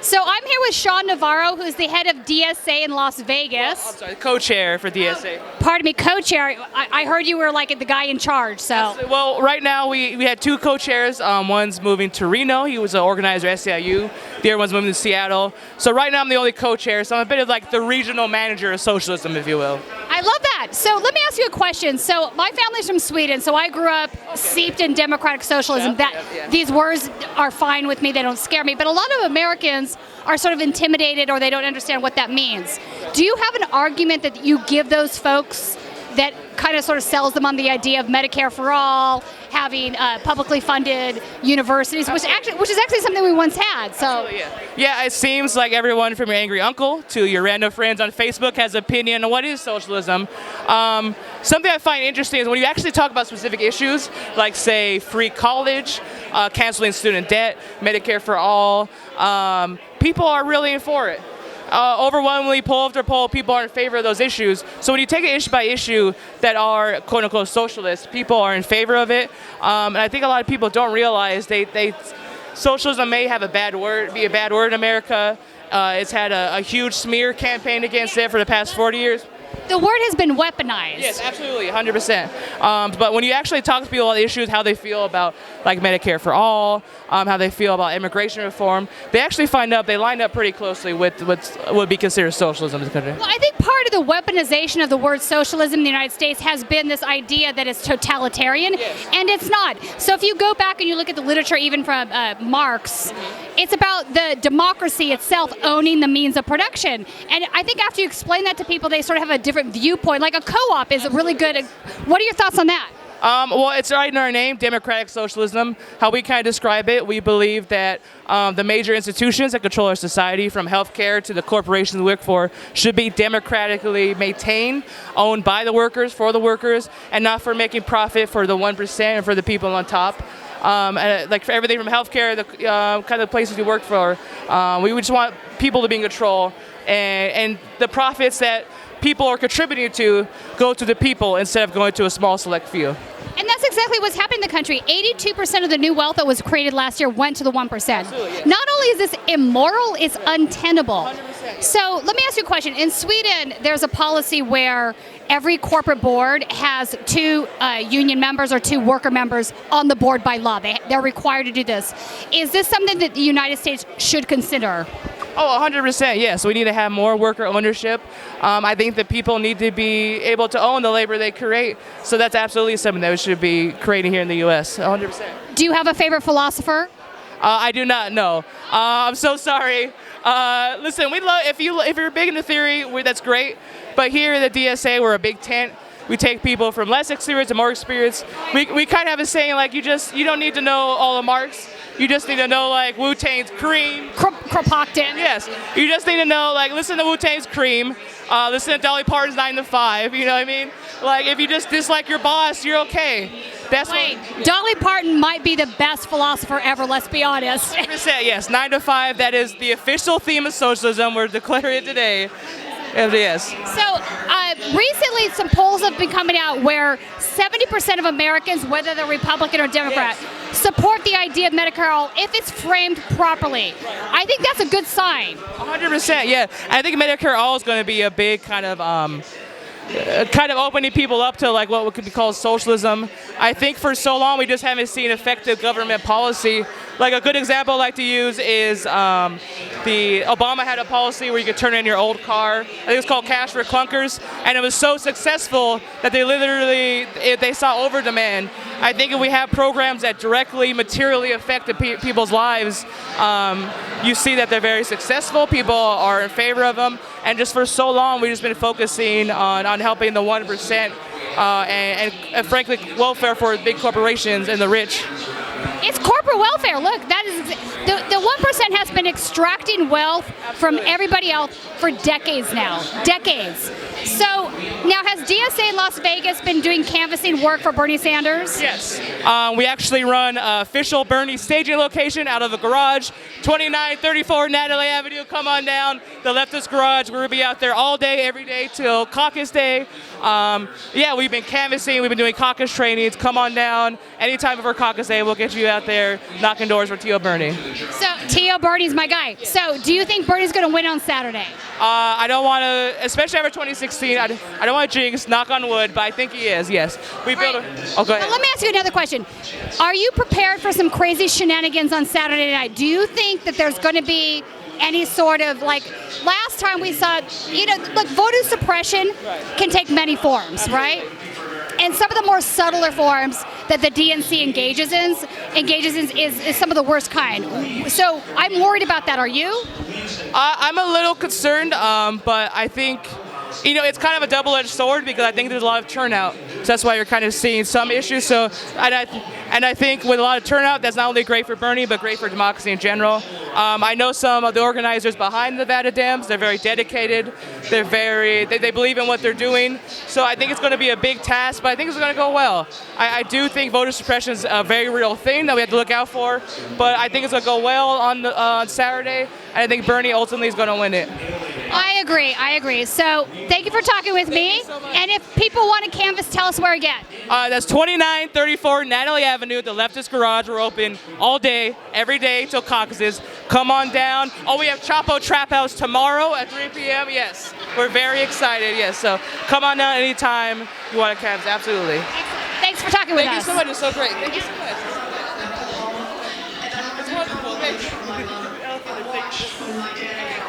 So I'm here with Shaun Navarro, who's the head of DSA in Las Vegas. I'm sorry, co-chair for DSA. Pardon me, co-chair. I heard you were like the guy in charge, so. Well, right now we had two co-chairs. One's moving to Reno. He was an organizer at SEIU. The other one's moving to Seattle. So right now I'm the only co-chair, so I'm a bit of like the regional manager of socialism, if you will. I love that. So let me ask you a question. So my family's from Sweden, so I grew up steeped in democratic socialism. These words are fine with me, they don't scare me. But a lot of Americans are sort of intimidated or they don't understand what that means. Do you have an argument that you give those folks that kind of sort of sells them on the idea of Medicare for all, having publicly funded universities, which is actually something we once had. So yeah, it seems like everyone from your angry uncle to your random friends on Facebook has an opinion on what is socialism. Something I find interesting is when you actually talk about specific issues, like say free college, canceling student debt, Medicare for all, people are really for it. Overwhelmingly, poll after poll, people are in favor of those issues. So when you take it issue by issue that are quote unquote socialist, people are in favor of it. And I think a lot of people don't realize socialism may have be a bad word in America. It's had a huge smear campaign against it for the past 40 years. The word has been weaponized. Yes, absolutely, 100%. But when you actually talk to people about the issues, how they feel about like Medicare for all, how they feel about immigration reform, they actually they line up pretty closely with what would be considered socialism in the country. Well, I think part of the weaponization of the word socialism in the United States has been this idea that it's totalitarian, and it's not. So if you go back and you look at the literature even from Marx, it's about the democracy itself owning the means of production. And I think after you explain that to people, they sort of have a different viewpoint. Like a co-op is really good. What are your thoughts on that? Well, it's right in our name, democratic socialism. How we kind of describe it, we believe that the major institutions that control our society, from healthcare to the corporations we work for, should be democratically maintained, owned by the workers, for the workers, and not for making profit for the 1% and for the people on top. Like for everything from healthcare, the kind of places we work for, we just want people to be in control, and the profits that people are contributing to go to the people instead of going to a small select few. And that's exactly what's happening in the country. 82% of the new wealth that was created last year went to the 1%. Absolutely, yes. Not only is this immoral, it's untenable. 100%. So let me ask you a question. In Sweden, there's a policy where every corporate board has two union members or two worker members on the board by law. They're required to do this. Is this something that the United States should consider? Oh, 100%, yes. We need to have more worker ownership. I think that people need to be able to own the labor they create. So that's absolutely something that we should be creating here in the U.S., 100%. Do you have a favorite philosopher? I do not know. I'm so sorry. Listen, we love if you're big into theory, that's great. But here at the DSA, we're a big tent. We take people from less experience to more experience. We kind of have a saying like you don't need to know all of Marx. You just need to know like Wu-Tang's Cream. Kropotkin. Yes. You just need to know like listen to Wu-Tang's Cream. Listen to Dolly Parton's 9 to 5. You know what I mean? Like if you just dislike your boss, you're okay. Wait, Dolly Parton might be the best philosopher ever, let's be honest. 100%, yes, 9 to 5, that is the official theme of socialism. We're declaring it today. Yes. So recently some polls have been coming out where 70% of Americans, whether they're Republican or Democrat, support the idea of Medicare for all if it's framed properly. I think that's a good sign. 100%, yeah. I think Medicare for all is going to be a big kind of opening people up to like what could be called socialism. I think for so long we just haven't seen effective government policy. Like a good example I like to use is the Obama had a policy where you could turn in your old car. I think it was called Cash for Clunkers, and it was so successful that they saw over demand. I think if we have programs that directly, materially affect the people's lives, you see that they're very successful. People are in favor of them, and just for so long we've just been focusing on helping the 1% and frankly welfare for big corporations and the rich. It's corporate welfare. Look, that is the 1% has been extracting wealth from everybody else for decades now. Decades. So now, has DSA in Las Vegas been doing canvassing work for Bernie Sanders? Yes. We actually run an official Bernie staging location out of a garage, 2934 Natalie Avenue. Come on down, the leftist garage. We're going to be out there all day, every day till caucus day. Yeah, we've been canvassing. We've been doing caucus trainings. Come on down. Anytime before caucus day, we'll get you out there knocking doors for T.O. Bernie. So T.O. Bernie's my guy. So do you think Bernie's going to win on Saturday? I don't want to, especially after 2016, I don't want to jinx, knock on wood, but I think he is, yes. We built a... Oh, go ahead. Well, let me ask you another question. Are you prepared for some crazy shenanigans on Saturday night? Do you think that there's going to be any sort of, like, last time we saw, look, voter suppression can take many forms, right? And some of the more subtler forms that the DNC engages in is some of the worst kind. So I'm worried about that. Are you? I'm a little concerned, but I think, it's kind of a double-edged sword because I think there's a lot of turnout. So that's why you're kind of seeing some issues. So, and I think with a lot of turnout, that's not only great for Bernie, but great for democracy in general. I know some of the organizers behind the Nevada Dems. They're very dedicated. They believe in what they're doing. So I think it's going to be a big task, but I think it's going to go well. I do think voter suppression is a very real thing that we have to look out for, but I think it's going to go well on Saturday, and I think Bernie ultimately is going to win it. I agree. So thank you for talking with me. And if people want to canvass, tell us where again. That's 2934 Natalie Avenue, the leftist garage. We're open all day, every day till caucuses. Come on down. Oh, we have Chapo Trap House tomorrow at 3 p.m. Yes, we're very excited. Yes, so come on down anytime you want to canvass. Absolutely. Thanks for talking with us. Thank you so much. It's so great. Thank you so much. It's wonderful. Thank you.